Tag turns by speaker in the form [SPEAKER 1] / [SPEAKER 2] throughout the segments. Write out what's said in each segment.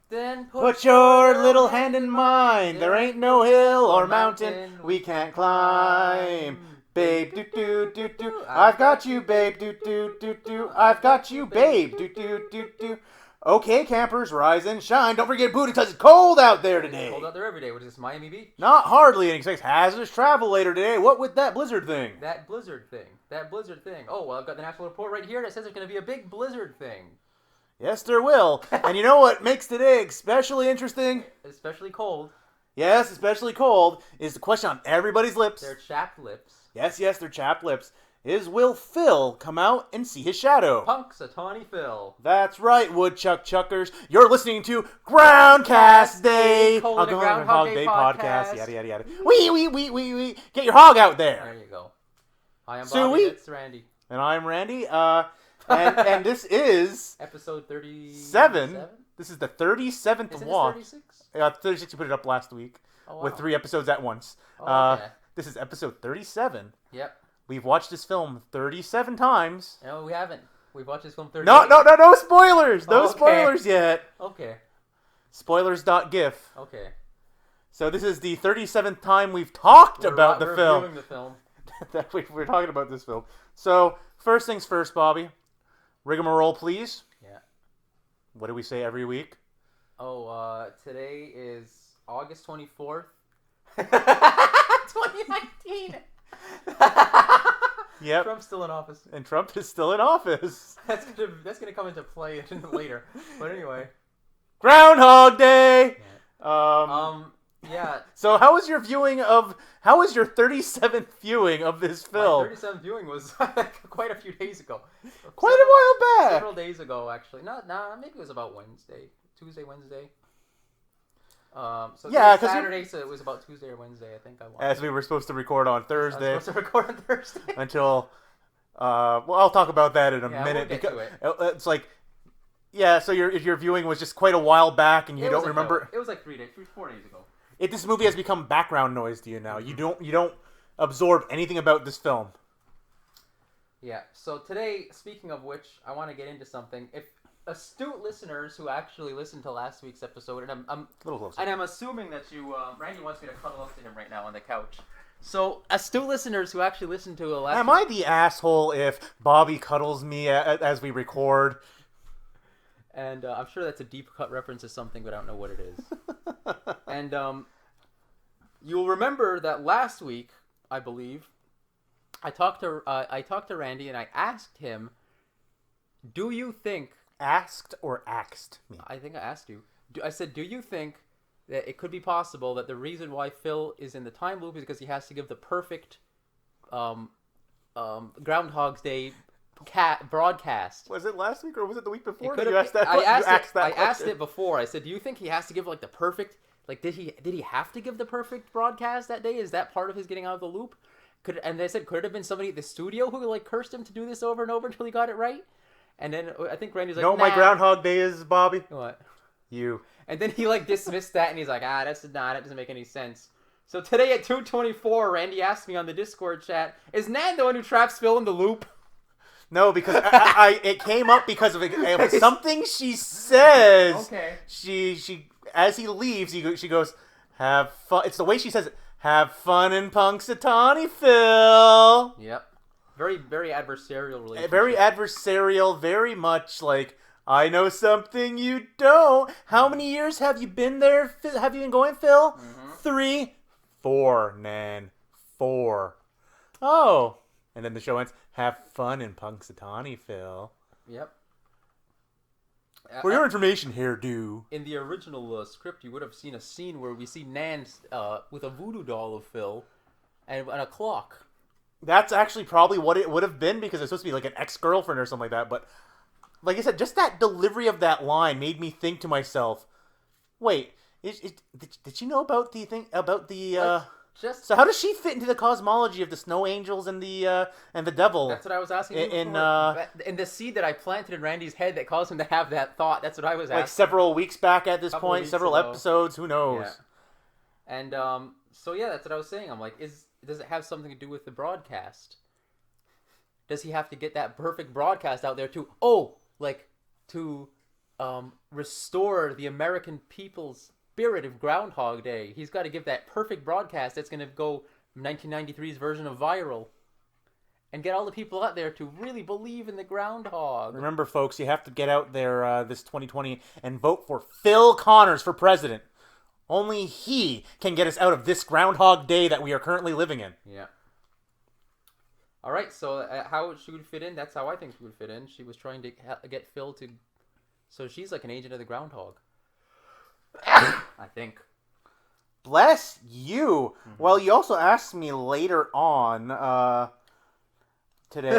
[SPEAKER 1] Then
[SPEAKER 2] Put your little hand in mine. There ain't no hill or mountain we can't climb. Babe, do do do do. I've got you, babe, do do do do. I've got you, babe, do do do do. Okay, campers, rise and shine. Don't forget booty, because it's cold out there today.
[SPEAKER 1] It's cold out there every day. What is this, Miami Beach?
[SPEAKER 2] Not hardly, and expects hazardous travel later today. What with that blizzard thing?
[SPEAKER 1] That blizzard thing. Oh, well, I've got the national report right here that says there's going to be a big blizzard thing.
[SPEAKER 2] Yes, there will. And you know what makes today especially interesting?
[SPEAKER 1] Especially cold.
[SPEAKER 2] Yes, especially cold, is the question on everybody's lips.
[SPEAKER 1] Their chapped lips.
[SPEAKER 2] Yes, their chapped lips. Will Phil come out and see his shadow?
[SPEAKER 1] Punxsutawney Phil.
[SPEAKER 2] That's right, woodchuck chuckers. You're listening to Groundcast Day.
[SPEAKER 1] On Groundhog Day podcast.
[SPEAKER 2] Yada, yada, yada. Wee. Get your hog out there.
[SPEAKER 1] There you go. I am
[SPEAKER 2] Suey.
[SPEAKER 1] Bobby, that's Randy.
[SPEAKER 2] And I'm Randy. And this is...
[SPEAKER 1] Episode
[SPEAKER 2] 37. This is the 37th
[SPEAKER 1] Isn't
[SPEAKER 2] walk.
[SPEAKER 1] 36?
[SPEAKER 2] 36, you put it up last week.
[SPEAKER 1] Oh, wow.
[SPEAKER 2] With 3 episodes at once.
[SPEAKER 1] Oh, okay.
[SPEAKER 2] This is episode 37.
[SPEAKER 1] Yep.
[SPEAKER 2] We've watched this film 37 times.
[SPEAKER 1] No, we haven't. We've watched this film 38.
[SPEAKER 2] No spoilers! No
[SPEAKER 1] Okay.
[SPEAKER 2] spoilers yet.
[SPEAKER 1] Okay.
[SPEAKER 2] Spoilers.gif.
[SPEAKER 1] Okay.
[SPEAKER 2] So this is the 37th time we've talked about the film.
[SPEAKER 1] Reviewing the film.
[SPEAKER 2] That we're talking about this film. So, first things first, Bobby. Rigmarole, please.
[SPEAKER 1] Yeah.
[SPEAKER 2] What do we say every week?
[SPEAKER 1] Oh, today is August 24th. 2019!
[SPEAKER 2] Yep.
[SPEAKER 1] Trump's still in office.
[SPEAKER 2] And Trump is still in office.
[SPEAKER 1] That's gonna come into play later. But anyway.
[SPEAKER 2] Groundhog Day!
[SPEAKER 1] Yeah.
[SPEAKER 2] So how was your 37th viewing of this film?
[SPEAKER 1] My 37th viewing was quite a few days ago.
[SPEAKER 2] Quite a while back.
[SPEAKER 1] Several days ago, actually. Maybe it was about Tuesday, Wednesday.
[SPEAKER 2] Yeah, because
[SPEAKER 1] Saturday, so it was about Tuesday or Wednesday, I think I watched.
[SPEAKER 2] As we were supposed to record on Thursday.
[SPEAKER 1] I was supposed to record on Thursday.
[SPEAKER 2] Until, I'll talk about that in a minute.
[SPEAKER 1] We'll get to it.
[SPEAKER 2] It's like, yeah, so your viewing was just quite a while back, and you don't remember.
[SPEAKER 1] It was like 4 days ago.
[SPEAKER 2] This movie has become background noise to you now. You don't absorb anything about this film.
[SPEAKER 1] Yeah. So today, speaking of which, I want to get into something. If astute listeners who actually listened to last week's episode, and I'm
[SPEAKER 2] a little closer,
[SPEAKER 1] and I'm assuming that you, Randy wants me to cuddle up to him right now on the couch. So astute listeners who actually listened to the last.
[SPEAKER 2] Am I the asshole if Bobby cuddles me as we record?
[SPEAKER 1] And I'm sure that's a deep cut reference to something, but I don't know what it is. And you'll remember that last week, I believe, I talked to Randy and I asked him, "Do you think?"
[SPEAKER 2] Asked or axed me?
[SPEAKER 1] I think I asked you. I said, "Do you think that it could be possible that the reason why Phil is in the time loop is because he has to give the perfect Groundhog's Day broadcast?"
[SPEAKER 2] Was it last week or was it the week before?
[SPEAKER 1] I asked it before. I said, "Do you think he has to give like the perfect? Like, did he have to give the perfect broadcast that day? Is that part of his getting out of the loop?" And they said, could it have been somebody at the studio who like cursed him to do this over and over until he got it right? And then I think Randy's like,
[SPEAKER 2] "No, my Groundhog Day is, Bobby."
[SPEAKER 1] What?
[SPEAKER 2] You.
[SPEAKER 1] And then he like dismissed that, and he's like, that doesn't make any sense. So today at 2:24, Randy asked me on the Discord chat, "Is Nan the one who traps Phil in the loop?"
[SPEAKER 2] No, because it came up because of something she says.
[SPEAKER 1] Okay.
[SPEAKER 2] She as he leaves, she goes, "Have fun." It's the way she says it. "Have fun in Punxsutawney, Phil."
[SPEAKER 1] Yep. Very, very adversarial relationship.
[SPEAKER 2] Very adversarial. Very much like, "I know something you don't." How many years have you been there? Have you been going, Phil?
[SPEAKER 1] Mm-hmm.
[SPEAKER 2] 3, 4, Nan. 4. Oh. And then the show ends. "Have fun in Punxsutawney, Phil."
[SPEAKER 1] Yep.
[SPEAKER 2] For your information, hairdo.
[SPEAKER 1] In the original script, you would have seen a scene where we see Nan with a voodoo doll of Phil and a clock.
[SPEAKER 2] That's actually probably what it would have been, because it's supposed to be like an ex-girlfriend or something like that. But like I said, just that delivery of that line made me think to myself, wait, did she know about the thing about the so how does she fit into the cosmology of the snow angels and the devil?
[SPEAKER 1] That's what I was asking you
[SPEAKER 2] in
[SPEAKER 1] the seed that I planted in Randy's head that caused him to have that thought. That's what I was asking.
[SPEAKER 2] Like several weeks back at this point, several episodes, who knows?
[SPEAKER 1] Yeah. And so yeah, that's what I was saying. I'm like, does it have something to do with the broadcast? Does he have to get that perfect broadcast out there to restore the American people's spirit of Groundhog Day. He's got to give that perfect broadcast that's going to go 1993's version of viral. And get all the people out there to really believe in the groundhog.
[SPEAKER 2] Remember, folks, you have to get out there this 2020 and vote for Phil Connors for president. Only he can get us out of this Groundhog Day that we are currently living in.
[SPEAKER 1] Yeah. All right, so how she would fit in, that's how I think she would fit in. She was trying to get Phil to... So she's like an agent of the groundhog. I think.
[SPEAKER 2] Bless you. Mm-hmm. Well, you also asked me later on... Today,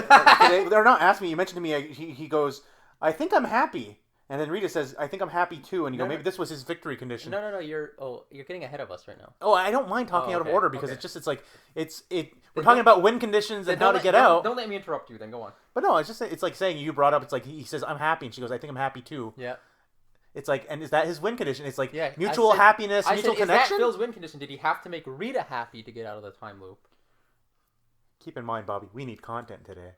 [SPEAKER 2] they're not asking me. You mentioned to me. He goes, "I think I'm happy," and then Rita says, "I think I'm happy too." And you go, "Maybe this was his victory condition."
[SPEAKER 1] No. You're getting ahead of us right now.
[SPEAKER 2] Oh, I don't mind talking out of order because we're talking about win conditions and how to get out.
[SPEAKER 1] Don't let me interrupt you. Then go on.
[SPEAKER 2] But no, it's like saying you brought up. It's like he says, "I'm happy," and she goes, "I think I'm happy too."
[SPEAKER 1] Yeah.
[SPEAKER 2] It's like, and is that his win condition? It's like mutual happiness, mutual connection.
[SPEAKER 1] Is that Phil's win condition? Did he have to make Rita happy to get out of the time loop?
[SPEAKER 2] Keep in mind, Bobby, we need content today.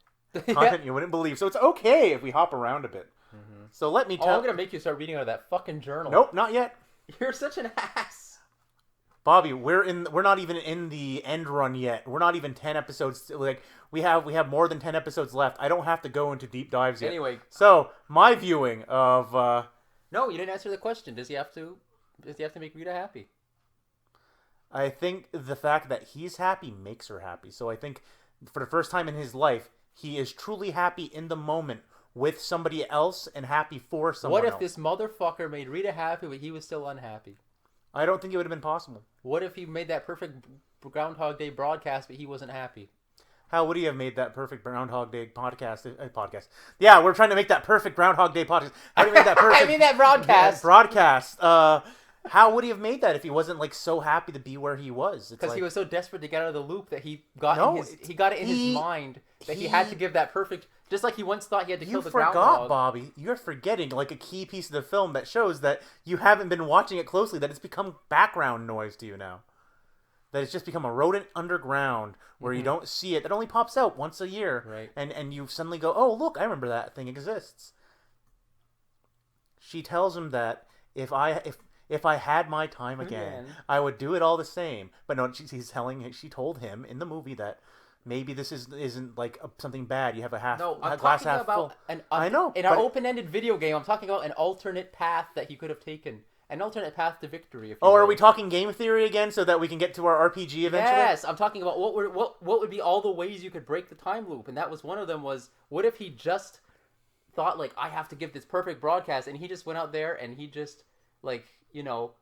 [SPEAKER 2] Content you wouldn't believe. So it's okay if we hop around a bit. Mm-hmm. So let me tell...
[SPEAKER 1] I'm going to make you start reading out of that fucking journal.
[SPEAKER 2] Nope, not yet.
[SPEAKER 1] You're such an ass.
[SPEAKER 2] Bobby, we're not even in the end run yet. We're not even 10 episodes. Like we have more than 10 episodes left. I don't have to go into deep dives yet.
[SPEAKER 1] Anyway.
[SPEAKER 2] So, my viewing of...
[SPEAKER 1] No, you didn't answer the question. Does he have to make Rita happy?
[SPEAKER 2] I think the fact that he's happy makes her happy. So I think for the first time in his life, he is truly happy in the moment with somebody else and happy for someone else.
[SPEAKER 1] What if this motherfucker made Rita happy but he was still unhappy?
[SPEAKER 2] I don't think it would have been possible.
[SPEAKER 1] What if he made that perfect Groundhog Day broadcast but he wasn't happy?
[SPEAKER 2] How would he have made that perfect Groundhog Day podcast? Yeah, we're trying to make that perfect Groundhog Day podcast. How do you make that perfect...
[SPEAKER 1] I mean that broadcast.
[SPEAKER 2] Broadcast. How would he have made that if he wasn't like so happy to be where he was?
[SPEAKER 1] Because he was so desperate to get out of the loop that he got it in his mind that he had to give that perfect. Just like he once thought he had to kill the groundhog.
[SPEAKER 2] You forgot, Bobby. You're forgetting like a key piece of the film that shows that you haven't been watching it closely. That it's become background noise to you now. That it's just become a rodent underground where you don't see it. That only pops out once a year,
[SPEAKER 1] right?
[SPEAKER 2] And you suddenly go, "Oh, look! I remember that thing exists." She tells him that if I had my time again, I would do it all the same. But no, she told him in the movie that maybe this isn't like something bad. You have a glass half full. I know.
[SPEAKER 1] In our open-ended video game, I'm talking about an alternate path that he could have taken. An alternate path to victory.
[SPEAKER 2] Are we talking game theory again so that we can get to our RPG eventually?
[SPEAKER 1] Yes, I'm talking about what would be all the ways you could break the time loop. And that was one of them was, what if he just thought, like, I have to give this perfect broadcast, and he just went out there and he just, like, you know,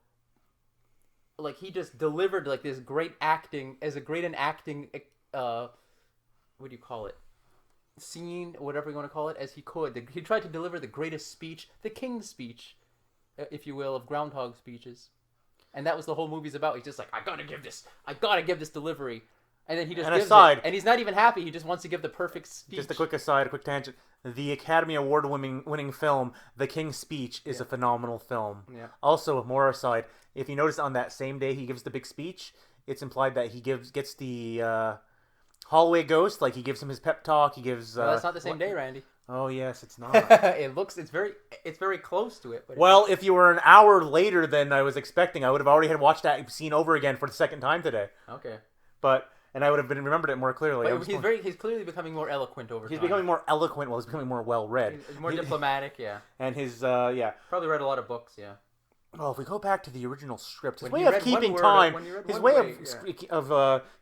[SPEAKER 1] like he just delivered like this great acting what do you call it, scene, whatever you want to call it, as he could. He tried to deliver the greatest speech, the king's speech, if you will, of Groundhog speeches, and that was the whole movie's about. He's just like, I gotta give this delivery, and then he just gives it, and he's not even happy. He just wants to give the perfect speech.
[SPEAKER 2] Just a quick aside, a quick tangent. The Academy Award winning film, The King's Speech, is a phenomenal film.
[SPEAKER 1] Yeah.
[SPEAKER 2] Also, more aside, if you notice on that same day he gives the big speech, it's implied that he gets the hallway ghost, like he gives him his pep talk. He gives.
[SPEAKER 1] No, that's not the same day, Randy.
[SPEAKER 2] Oh yes, it's not.
[SPEAKER 1] It's very close to it. But
[SPEAKER 2] well, if you were an hour later than I was expecting, I would have already had watched that scene over again for the second time today.
[SPEAKER 1] Okay.
[SPEAKER 2] And I would have remembered it more clearly.
[SPEAKER 1] But he's clearly becoming more eloquent over time.
[SPEAKER 2] He's becoming more eloquent. Well, he's becoming more well-read.
[SPEAKER 1] He's more diplomatic, yeah.
[SPEAKER 2] And his,
[SPEAKER 1] probably read a lot of books, yeah.
[SPEAKER 2] Well, if we go back to the original script, his way of keeping time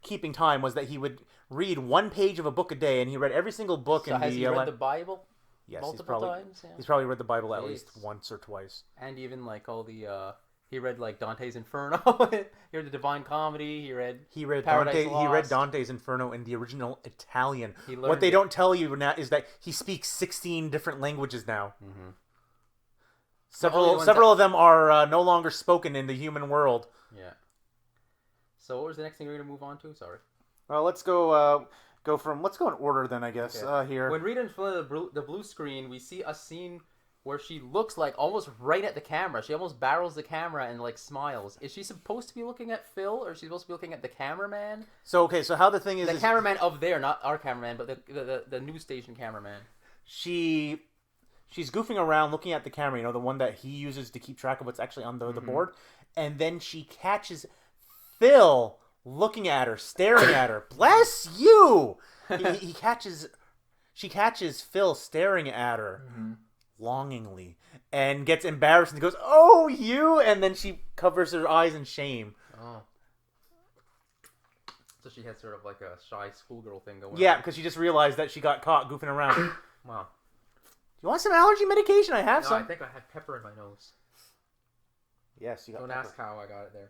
[SPEAKER 2] keeping time was that he would read one page of a book a day, and he read every single book.
[SPEAKER 1] So has he read the Bible?
[SPEAKER 2] Yes,
[SPEAKER 1] multiple times. Yeah.
[SPEAKER 2] He's probably read the Bible at least once or twice.
[SPEAKER 1] And even like all the. He read like Dante's Inferno. He read the Divine Comedy. He read Paradise Lost.
[SPEAKER 2] He read Dante's Inferno in the original Italian. What they don't tell you now is that he speaks 16 different languages now. Mm-hmm. Several of them are no longer spoken in the human world.
[SPEAKER 1] Yeah. So what was the next thing we're going to move on to? Sorry.
[SPEAKER 2] Well, let's go in order then, I guess. Okay. Here.
[SPEAKER 1] When Rita in front of the blue screen, we see a scene where she looks like almost right at the camera. She almost barrels the camera and like smiles. Is she supposed to be looking at Phil, or is she supposed to be looking at the cameraman?
[SPEAKER 2] So how the thing is...
[SPEAKER 1] The cameraman of there, not our cameraman, but the news station cameraman.
[SPEAKER 2] She She's goofing around, looking at the camera, the one that he uses to keep track of what's actually on the board. And then she catches Phil looking at her, staring at her. Bless you! She catches Phil staring at her longingly and gets embarrassed and goes, "Oh, you!" And then she covers her eyes in shame.
[SPEAKER 1] Oh. So she had sort of like a shy schoolgirl thing going on.
[SPEAKER 2] Yeah, because she just realized that she got caught goofing around.
[SPEAKER 1] Wow.
[SPEAKER 2] You want some allergy medication? I have some.
[SPEAKER 1] I think I had pepper in my nose.
[SPEAKER 2] Yes, you got
[SPEAKER 1] Don't
[SPEAKER 2] pepper.
[SPEAKER 1] ask how I got it there.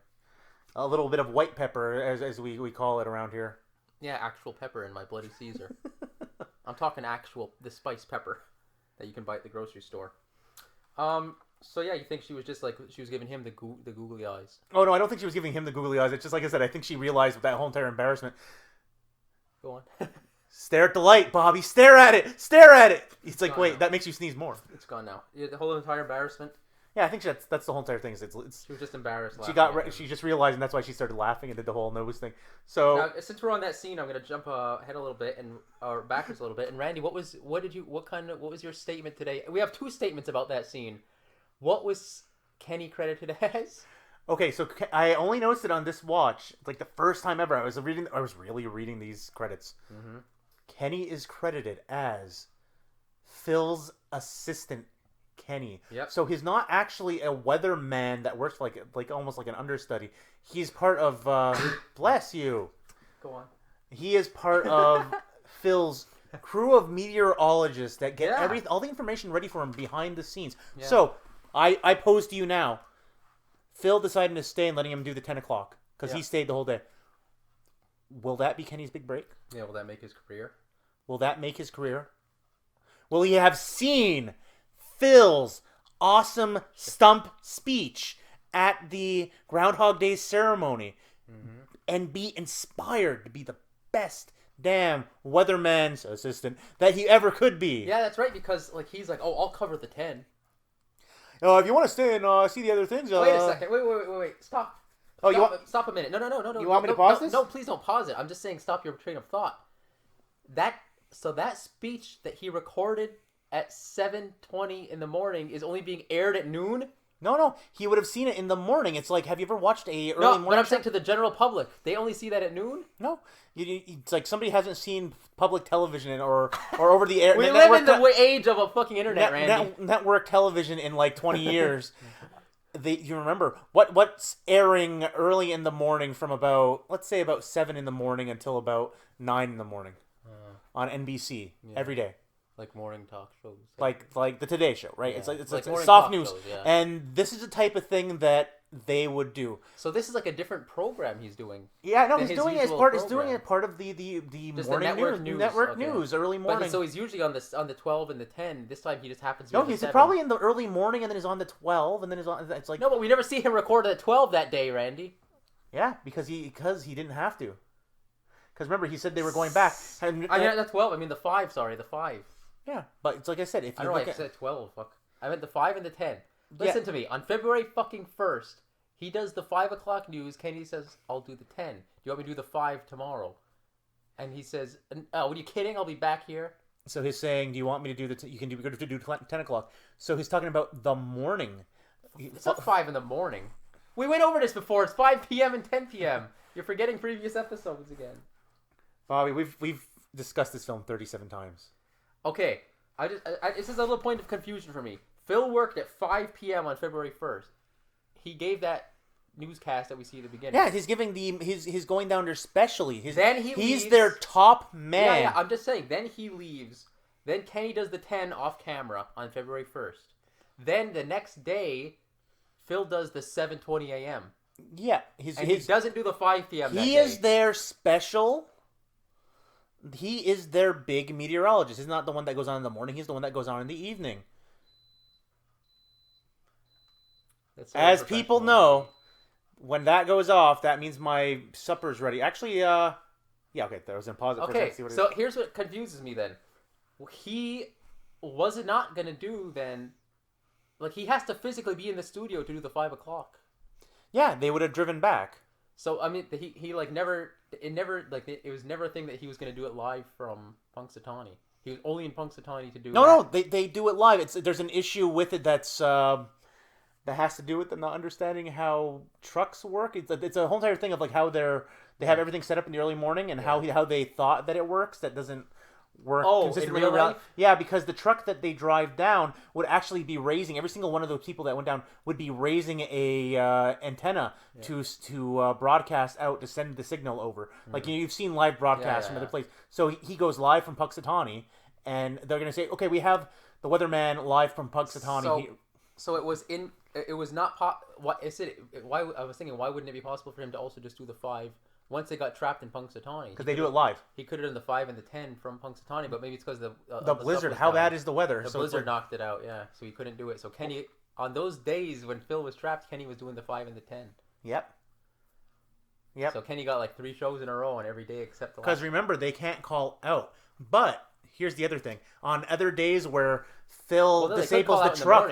[SPEAKER 2] A little bit of white pepper, as we call it around here.
[SPEAKER 1] Yeah, actual pepper in my Bloody Caesar. I'm talking the spiced pepper that you can buy at the grocery store. So yeah, you think she was just like, she was giving him the googly eyes?
[SPEAKER 2] Oh no, I don't think she was giving him the googly eyes. It's just like I said, I think she realized with that whole entire embarrassment.
[SPEAKER 1] Go on.
[SPEAKER 2] Stare at the light, Bobby. Stare at it. Stare at it. It's like, wait,
[SPEAKER 1] now.
[SPEAKER 2] that makes you sneeze more.
[SPEAKER 1] It's gone now. Yeah, the whole entire embarrassment.
[SPEAKER 2] Yeah, I think that's the whole entire thing. It's
[SPEAKER 1] She was just embarrassed.
[SPEAKER 2] she just realized, and that's why she started laughing and did the whole nose thing. So
[SPEAKER 1] now, since we're on that scene, I'm gonna jump ahead a little bit or backwards a little bit. And Randy, what was your statement today? We have two statements about that scene. What was Kenny credited as?
[SPEAKER 2] Okay, so I only noticed it on this watch, like the first time ever. I was really reading these credits.
[SPEAKER 1] Mm-hmm.
[SPEAKER 2] Kenny is credited as Phil's assistant, Kenny.
[SPEAKER 1] Yep.
[SPEAKER 2] So he's not actually a weatherman that works for like almost like an understudy. He's part of bless you.
[SPEAKER 1] Go on.
[SPEAKER 2] He is part of Phil's crew of meteorologists that get all the information ready for him behind the scenes. Yeah. So I pose to you now. Phil deciding to stay and letting him do the 10 o'clock because he stayed the whole day. Will that be Kenny's big break?
[SPEAKER 1] Yeah, will that make his career?
[SPEAKER 2] Will that make his career? Will he have seen Phil's awesome stump speech at the Groundhog Day ceremony and be inspired to be the best damn weatherman's assistant that he ever could be?
[SPEAKER 1] Yeah, that's right, because like he's like, oh, I'll cover the 10.
[SPEAKER 2] If you want to stay and see the other things...
[SPEAKER 1] Wait a second. Wait. Stop. Stop a minute. No.
[SPEAKER 2] You want me to pause this?
[SPEAKER 1] No, please don't pause it. I'm just saying stop your train of thought. That speech that he recorded at 7:20 in the morning is only being aired at noon?
[SPEAKER 2] No. He would have seen it in the morning. It's like, have you ever watched a early morning
[SPEAKER 1] but I'm
[SPEAKER 2] show?
[SPEAKER 1] saying to the general public. They only see that at noon?
[SPEAKER 2] No. It's like somebody hasn't seen public television or over the air.
[SPEAKER 1] We live in the age of a fucking internet, Randy.
[SPEAKER 2] Network television in like 20 years. You remember what's airing early in the morning from let's say about 7 in the morning until about 9 in the morning on NBC every day.
[SPEAKER 1] Like morning talk shows.
[SPEAKER 2] Like the Today Show, right?
[SPEAKER 1] Yeah.
[SPEAKER 2] It's
[SPEAKER 1] like
[SPEAKER 2] soft news.
[SPEAKER 1] Shows, yeah.
[SPEAKER 2] And this is the type of thing that they would do.
[SPEAKER 1] So this is like a different program he's doing.
[SPEAKER 2] Yeah, no, he's doing it as part of the morning network news, early morning.
[SPEAKER 1] So he's usually on the 12 and the 10. This time he just happens to be
[SPEAKER 2] No,
[SPEAKER 1] on the
[SPEAKER 2] he's
[SPEAKER 1] 7.
[SPEAKER 2] probably in the early morning and then he's on the 12 and then he's on. It's like
[SPEAKER 1] no, but we never see him record at 12 that day, Randy.
[SPEAKER 2] Yeah, because he didn't have to. Because remember, he said they were going back.
[SPEAKER 1] I mean, not the 12. I mean the 5. Sorry, the 5.
[SPEAKER 2] Yeah, but it's like I said, if you
[SPEAKER 1] I don't know. I said 12. Fuck. I meant the 5 and the 10. Listen to me. On February fucking 1st, he does the 5 o'clock news. Kenny says, "I'll do the 10. Do you want me to do the 5 tomorrow?" And he says, "Oh, are you kidding? I'll be back here."
[SPEAKER 2] So he's saying, "Do you want me to do you can do 10 o'clock?" So he's talking about the morning.
[SPEAKER 1] It's not 5 in the morning. We went over this before. It's 5 p.m. and 10 p.m. You're forgetting previous episodes again.
[SPEAKER 2] Bobby, we've discussed this film 37 times.
[SPEAKER 1] Okay, this is a little point of confusion for me. Phil worked at 5 p.m. on February 1st. He gave that newscast that we see at the beginning.
[SPEAKER 2] Yeah, he's giving his going down there specially. He's
[SPEAKER 1] leaves.
[SPEAKER 2] Their top man.
[SPEAKER 1] Yeah, I'm just saying. Then he leaves. Then Kenny does the 10 off camera on February 1st. Then the next day, Phil does the 7:20 a.m.
[SPEAKER 2] Yeah,
[SPEAKER 1] he doesn't do the 5 p.m.
[SPEAKER 2] He is their special. He is their big meteorologist. He's not the one that goes on in the morning. He's the one that goes on in the evening. As people know, when that goes off, that means my supper's ready. Actually, okay, I was going to pause it for a second. See what
[SPEAKER 1] so here's what confuses me then. He was it not going to do then, like he has to physically be in the studio to do the 5 o'clock.
[SPEAKER 2] Yeah, they would have driven back.
[SPEAKER 1] So I mean, it was never a thing that he was going to do it live from Punxsutawney. He was only in Punxsutawney to do
[SPEAKER 2] No,
[SPEAKER 1] that.
[SPEAKER 2] they do it live. There's an issue with it that's that has to do with them not understanding how trucks work. It's a whole entire thing of like how they have everything set up in the early morning and how they thought that it works. That doesn't work consistently
[SPEAKER 1] in real life?
[SPEAKER 2] Yeah, because the truck that they drive down would actually be raising, every single one of those people that went down would be raising a antenna to broadcast out to send the signal over. Like you've seen live broadcasts from other places. So he goes live from Punxsutawney, and they're going to say, okay, we have the weatherman live from Punxsutawney.
[SPEAKER 1] So it was not what is it? Why I was thinking, why wouldn't it be possible for him to also just do the 5 once they got trapped in Punxsutawney?
[SPEAKER 2] Because they do it live.
[SPEAKER 1] He could have done the 5 and the 10 from Punxsutawney, but maybe it's because the
[SPEAKER 2] blizzard. How bad is the weather?
[SPEAKER 1] The blizzard knocked it out. Yeah, so he couldn't do it. So Kenny, on those days when Phil was trapped, Kenny was doing the 5 and the 10.
[SPEAKER 2] Yep.
[SPEAKER 1] So Kenny got like 3 shows in a row on every day except the last.
[SPEAKER 2] Because remember, they can't call out. But here's the other thing: on other days where Phil disables the truck,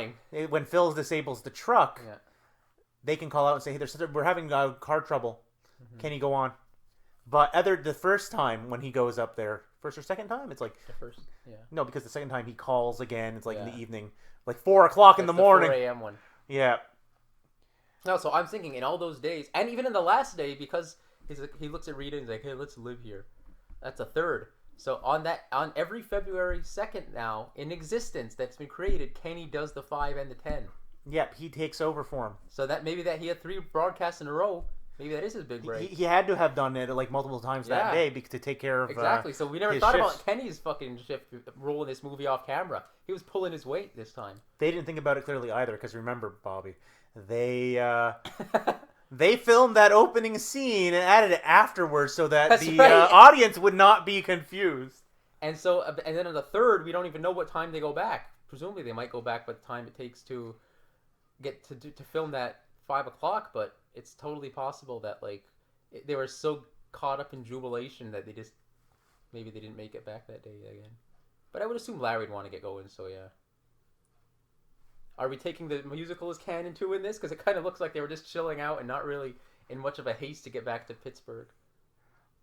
[SPEAKER 2] when Phil disables the truck, they can call out and say, "Hey, we're having car trouble. Can you go on?" But the first time when he goes up there, first or second time, it's like
[SPEAKER 1] the first. Yeah.
[SPEAKER 2] No, because the second time he calls again. It's like in the evening, like 4:00 in the morning.
[SPEAKER 1] 4 a.m. one.
[SPEAKER 2] Yeah.
[SPEAKER 1] No, so I'm thinking in all those days, and even in the last day, because he looks at Rita and he's like, "Hey, let's live here." That's a third. So on every February 2nd now in existence that's been created, Kenny does the 5 and the 10.
[SPEAKER 2] Yep, he takes over for him.
[SPEAKER 1] So that maybe that he had 3 broadcasts in a row. Maybe that is his big break.
[SPEAKER 2] He had to have done it like multiple times that day to take care of
[SPEAKER 1] exactly. So we never thought
[SPEAKER 2] shifts.
[SPEAKER 1] about Kenny's fucking shift role in this movie off camera. He was pulling his weight this time.
[SPEAKER 2] They didn't think about it clearly either, because remember, Bobby, they they filmed that opening scene and added it afterwards so that audience would not be confused.
[SPEAKER 1] And so, and then on the third, we don't even know what time they go back. Presumably, they might go back by the time it takes to get to film that 5 o'clock. But it's totally possible that they were so caught up in jubilation that maybe they didn't make it back that day again. But I would assume Larry'd want to get going. So yeah. Are we taking the musical as canon too in this? Because it kind of looks like they were just chilling out and not really in much of a haste to get back to Pittsburgh.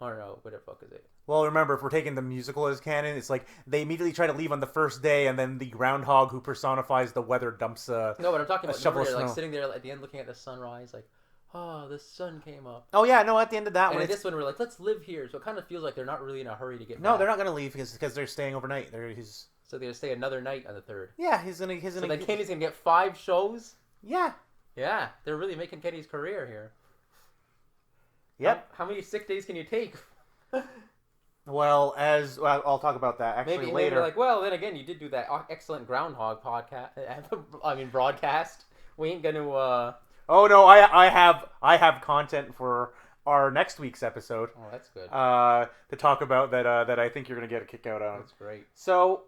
[SPEAKER 1] Or no, what the fuck is it?
[SPEAKER 2] Well, remember, if we're taking the musical as canon, it's like they immediately try to leave on the first day, and then the groundhog who personifies the weather dumps
[SPEAKER 1] No, but I'm talking about
[SPEAKER 2] shovel of snow.
[SPEAKER 1] Like sitting there at the end looking at the sunrise, like, oh, the sun came up.
[SPEAKER 2] Oh yeah, no, at the end of that
[SPEAKER 1] and
[SPEAKER 2] one,
[SPEAKER 1] this one we're like, let's live here. So it kind of feels like they're not really in a hurry to get back.
[SPEAKER 2] No, they're not going to leave because they're staying overnight.
[SPEAKER 1] So they're gonna stay another night on the 3rd.
[SPEAKER 2] Yeah, he's gonna.
[SPEAKER 1] So then Kenny's gonna get 5 shows.
[SPEAKER 2] Yeah.
[SPEAKER 1] Yeah, they're really making Kenny's career here.
[SPEAKER 2] Yep.
[SPEAKER 1] How many sick days can you take?
[SPEAKER 2] Well, I'll talk about that actually later.
[SPEAKER 1] Maybe like, well, then again, you did do that excellent Groundhog podcast. Broadcast. We ain't gonna.
[SPEAKER 2] Oh no, I have content for our next week's episode.
[SPEAKER 1] Oh, that's good.
[SPEAKER 2] To talk about that I think you're gonna get a kick out of.
[SPEAKER 1] That's great. So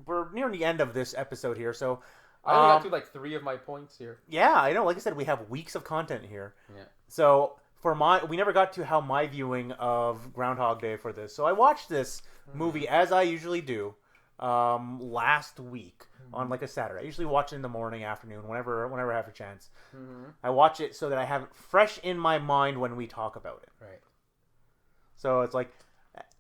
[SPEAKER 2] we're near the end of this episode here. So
[SPEAKER 1] I only got to like 3 of my points here.
[SPEAKER 2] Yeah, I know. Like I said, we have weeks of content here.
[SPEAKER 1] Yeah.
[SPEAKER 2] So we never got to how my viewing of Groundhog Day for this. So I watched this movie as I usually do last week on like a Saturday. I usually watch it in the morning, afternoon, whenever I have a chance.
[SPEAKER 1] Mm-hmm.
[SPEAKER 2] I watch it so that I have it fresh in my mind when we talk about it.
[SPEAKER 1] Right.
[SPEAKER 2] So it's like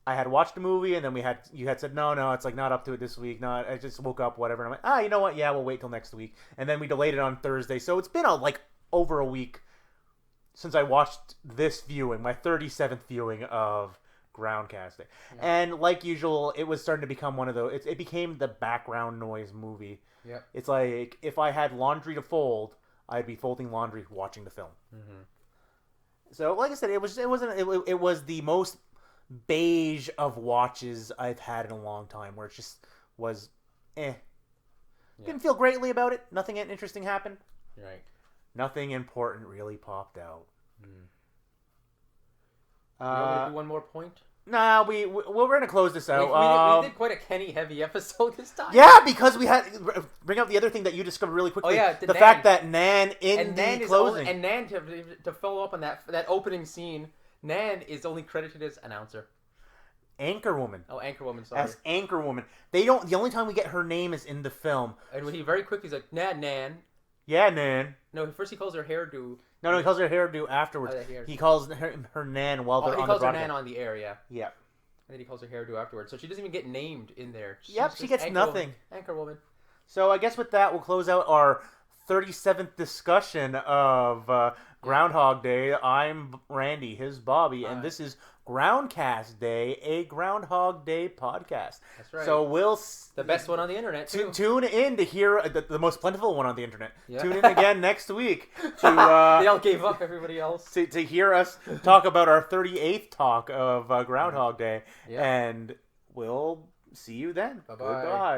[SPEAKER 2] I had watched the movie, and then you had said no, it's like not up to it this week. No, I just woke up, whatever. And I'm like, you know what? Yeah, we'll wait till next week. And then we delayed it on Thursday. So it's been over a week since I watched this viewing, my 37th viewing of Groundcast. Yeah. And like usual, it was starting to become one of those. It became the background noise movie.
[SPEAKER 1] Yeah.
[SPEAKER 2] It's like if I had laundry to fold, I'd be folding laundry watching the film.
[SPEAKER 1] Mm-hmm.
[SPEAKER 2] So, like I said, it was the most beige of watches I've had in a long time, where it just was,
[SPEAKER 1] Yeah.
[SPEAKER 2] Didn't feel greatly about it. Nothing interesting happened.
[SPEAKER 1] Right.
[SPEAKER 2] Nothing important really popped out.
[SPEAKER 1] You want me to do one more point?
[SPEAKER 2] Nah, we're going to close this
[SPEAKER 1] out. We did quite a Kenny-heavy episode this time.
[SPEAKER 2] Yeah, because we had... Bring up the other thing that you discovered really quickly.
[SPEAKER 1] Oh, yeah,
[SPEAKER 2] the fact that Nan closing...
[SPEAKER 1] And Nan, to follow up on that opening scene, Nan is only credited as announcer.
[SPEAKER 2] Anchorwoman.
[SPEAKER 1] Oh, Anchorwoman, sorry.
[SPEAKER 2] As Anchorwoman. The only time we get her name is in the film.
[SPEAKER 1] And when he very quickly, he's like, Nan.
[SPEAKER 2] Yeah, Nan.
[SPEAKER 1] No, first he calls her hairdo.
[SPEAKER 2] No, he calls her hairdo afterwards. He calls her Nan while they're on the broadcast.
[SPEAKER 1] He calls her Nan on the air, yeah.
[SPEAKER 2] Yeah.
[SPEAKER 1] And then he calls her hairdo afterwards. So she doesn't even get named in there. She's
[SPEAKER 2] Yep, she
[SPEAKER 1] just
[SPEAKER 2] gets nothing.
[SPEAKER 1] Anchorwoman.
[SPEAKER 2] So I guess with that, we'll close out our 37th discussion of Groundhog Day. I'm Randy, his Bobby, and this is Groundcast Day, a Groundhog Day podcast.
[SPEAKER 1] That's right.
[SPEAKER 2] So we'll...
[SPEAKER 1] The best one on the internet, too.
[SPEAKER 2] Tune in to hear the most plentiful one on the internet.
[SPEAKER 1] Yeah.
[SPEAKER 2] Tune in again next week to...
[SPEAKER 1] they all gave up, everybody else.
[SPEAKER 2] To hear us talk about our 38th talk of Groundhog Day.
[SPEAKER 1] Yeah.
[SPEAKER 2] And we'll see you then.
[SPEAKER 1] Bye-bye.
[SPEAKER 2] Goodbye.